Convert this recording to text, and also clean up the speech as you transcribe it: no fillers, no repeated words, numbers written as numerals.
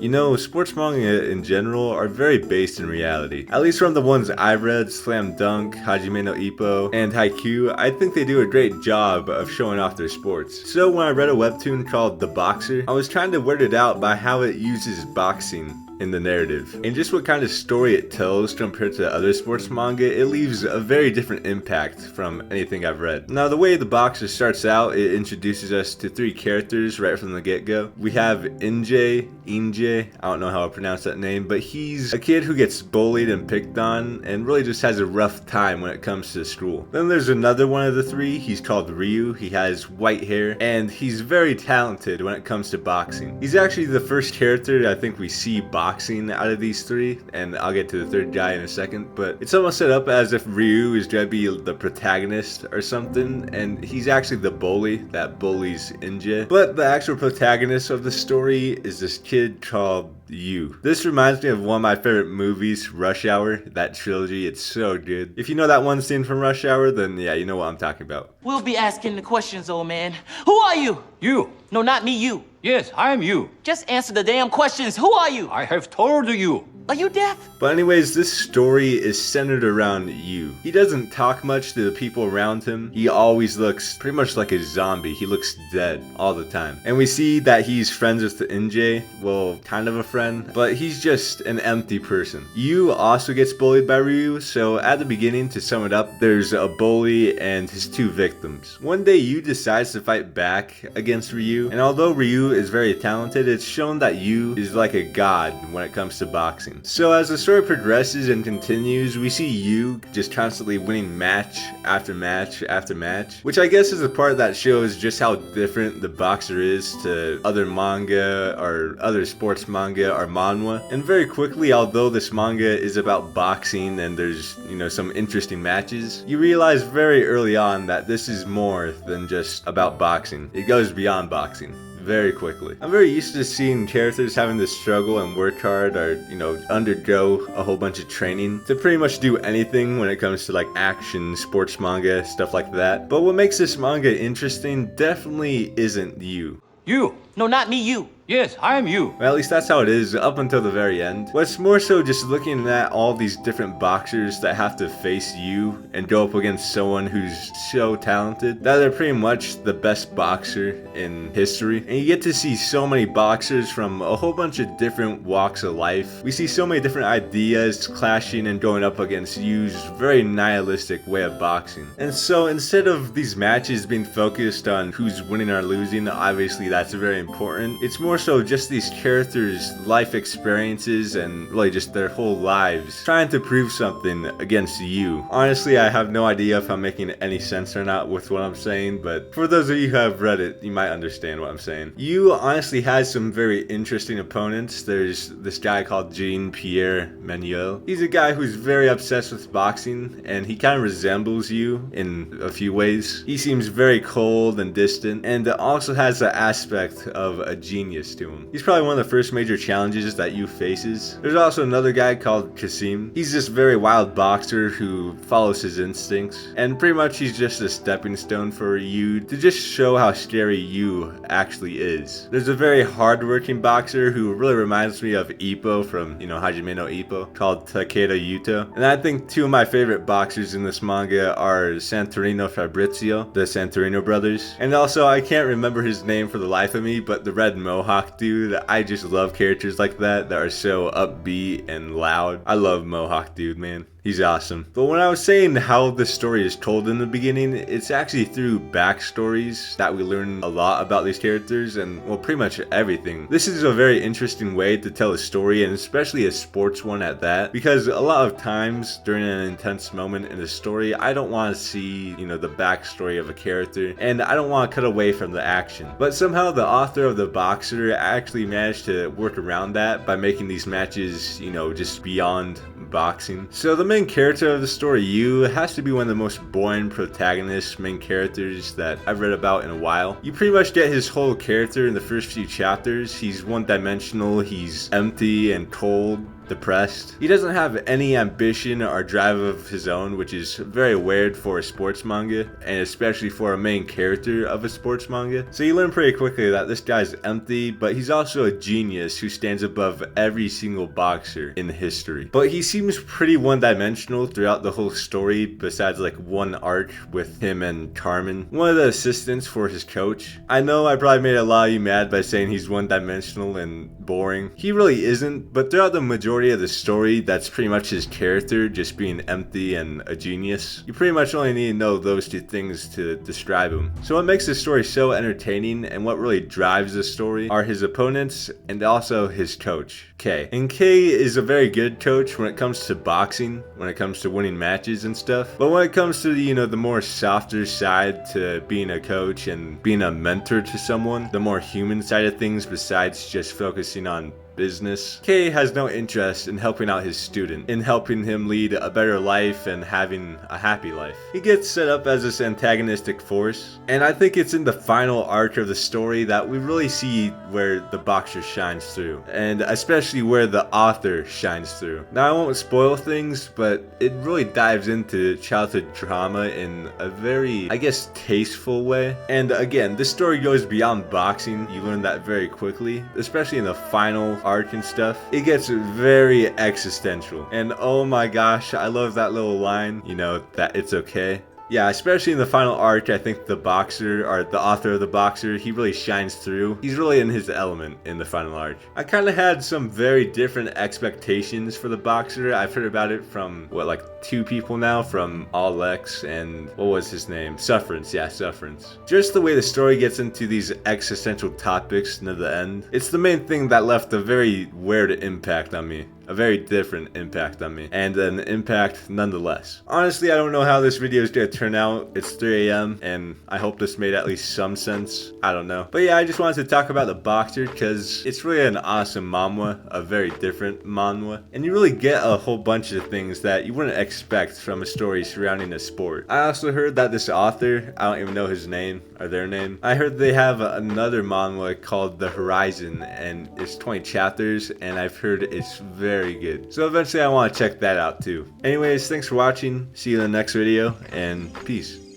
You know, sports manga in general are very based in reality. At least from the ones I've read, Slam Dunk, Hajime no Ippo, and Haikyuu, I think they do a great job of showing off their sports. So when I read a webtoon called The Boxer, I was trying to word it out by how it uses boxing in the narrative, and just what kind of story it tells compared to other sports manga. It leaves a very different impact from anything I've read. Now, the way The Boxer starts out, it introduces us to three characters right from the get-go. We have Inje, I don't know how I pronounce that name, but he's a kid who gets bullied and picked on and really just has a rough time when it comes to school. Then there's another one of the three. He's called Ryu. He has white hair and he's very talented when it comes to boxing. He's actually the first character I think we see boxing out of these three, and I'll get to the third guy in a second, but it's almost set up as if Ryu is going to be the protagonist or something, and he's actually the bully that bullies Inje. But the actual protagonist of the story is this kid called Yu. This reminds me of one of my favorite movies, Rush Hour, that trilogy. It's so good. If you know that one scene from Rush Hour, then yeah, you know what I'm talking about. We'll be asking the questions, old man. Who are you? You. No, not me, you. Yes, I am you. Just answer the damn questions. Who are you? I have told you. Are you deaf? But anyways, this story is centered around Yu. He doesn't talk much to the people around him. He always looks pretty much like a zombie. He looks dead all the time. And we see that he's friends with Inje. Well, kind of a friend, but he's just an empty person. Yu also gets bullied by Ryu, so at the beginning, to sum it up, there's a bully and his two victims. One day, Yu decides to fight back against Ryu, and although Ryu is very talented, it's shown that Yu is like a god when it comes to boxing. So as the story progresses and continues, we see Yu just constantly winning match after match after match, which I guess is the part that shows just how different the Boxer is to other manga or other sports manga or manhwa. And very quickly, although this manga is about boxing and there's, some interesting matches, you realize very early on that this is more than just about boxing. It goes beyond boxing very quickly. I'm very used to seeing characters having to struggle and work hard or, undergo a whole bunch of training to pretty much do anything when it comes to like action, sports manga, stuff like that. But what makes this manga interesting definitely isn't Yu. You. No, not me, you. Yes, I am you. Well, at least that's how it is up until the very end. What's more so just looking at all these different boxers that have to face Yu and go up against someone who's so talented that they're pretty much the best boxer in history. And you get to see so many boxers from a whole bunch of different walks of life. We see so many different ideas clashing and going up against Yu's very nihilistic way of boxing. And so instead of these matches being focused on who's winning or losing, obviously that's very important, it's more so just these characters' life experiences and really just their whole lives trying to prove something against Yu. Honestly, I have no idea if I'm making any sense or not with what I'm saying, but for those of you who have read it, you might understand what I'm saying. Yu honestly has some very interesting opponents. There's this guy called Jean-Pierre Manuel. He's a guy who's very obsessed with boxing, and he kind of resembles Yu in a few ways. He seems very cold and distant, and also has the aspect of a genius to him. He's probably one of the first major challenges that Yu faces. There's also another guy called Kasim. He's this very wild boxer who follows his instincts, and pretty much he's just a stepping stone for Yu to just show how scary Yu actually is. There's a very hardworking boxer who really reminds me of Ippo from, Hajime no Ippo, called Takeda Yuto. And I think two of my favorite boxers in this manga are Santorino Fabrizio, the Santorino brothers, and also I can't remember his name for the life of me, but the red Mohawk dude. I just love characters like that are so upbeat and loud. I love Mohawk dude, man. He's awesome. But when I was saying how the story is told in the beginning, it's actually through backstories that we learn a lot about these characters and, well, pretty much everything. This is a very interesting way to tell a story, and especially a sports one at that, because a lot of times during an intense moment in a story, I don't want to see, the backstory of a character, and I don't want to cut away from the action. But somehow the author of The Boxer actually managed to work around that by making these matches, just beyond boxing. So the main character of the story, Yu, has to be one of the most boring protagonist main characters that I've read about in a while. You pretty much get his whole character in the first few chapters. He's one-dimensional, he's empty and cold, depressed. He doesn't have any ambition or drive of his own, which is very weird for a sports manga, and especially for a main character of a sports manga. So you learn pretty quickly that this guy's empty, but he's also a genius who stands above every single boxer in history. But he seems pretty one-dimensional throughout the whole story, besides like one arc with him and Carmen, one of the assistants for his coach. I know I probably made a lot of you mad by saying he's one-dimensional and boring. He really isn't, but throughout the majority of the story, that's pretty much his character, just being empty and a genius. You pretty much only need to know those two things to describe him. So what makes the story so entertaining and what really drives the story are his opponents and also his coach, K. And K is a very good coach when it comes to boxing, when it comes to winning matches and stuff. But when it comes to, you know, the more softer side to being a coach and being a mentor to someone, the more human side of things besides just focusing on business, Kay has no interest in helping out his student, in helping him lead a better life and having a happy life. He gets set up as this antagonistic force, and I think it's in the final arc of the story that we really see where the boxer shines through, and especially where the author shines through. Now I won't spoil things, but it really dives into childhood trauma in a very, I guess, tasteful way. And again, this story goes beyond boxing. You learn that very quickly, especially in the final arc and stuff. It gets very existential, and oh my gosh, I love that little line, you know, that it's okay. Yeah, especially in the final arc, I think the boxer, or the author of the boxer, he really shines through. He's really in his element in the final arc. I kind of had some very different expectations for the boxer. I've heard about it from, what, like 2 people now, from Alex and, what was his name? Sufferance, yeah, Sufferance. Just the way the story gets into these existential topics near the end, it's the main thing that left a very weird impact on me. A very different impact on me, and an impact nonetheless. Honestly, I don't know how this video is gonna turn out. It's 3 a.m. and I hope this made at least some sense. I don't know. But yeah, I just wanted to talk about the boxer because it's really an awesome manhwa, a very different manhwa, and you really get a whole bunch of things that you wouldn't expect from a story surrounding a sport. I also heard that this author, I don't even know his name or their name, I heard they have another manhwa called The Horizon, and it's 20 chapters, and I've heard it's very good. So eventually I want to check that out too. Anyways, thanks for watching. See you in the next video, and peace.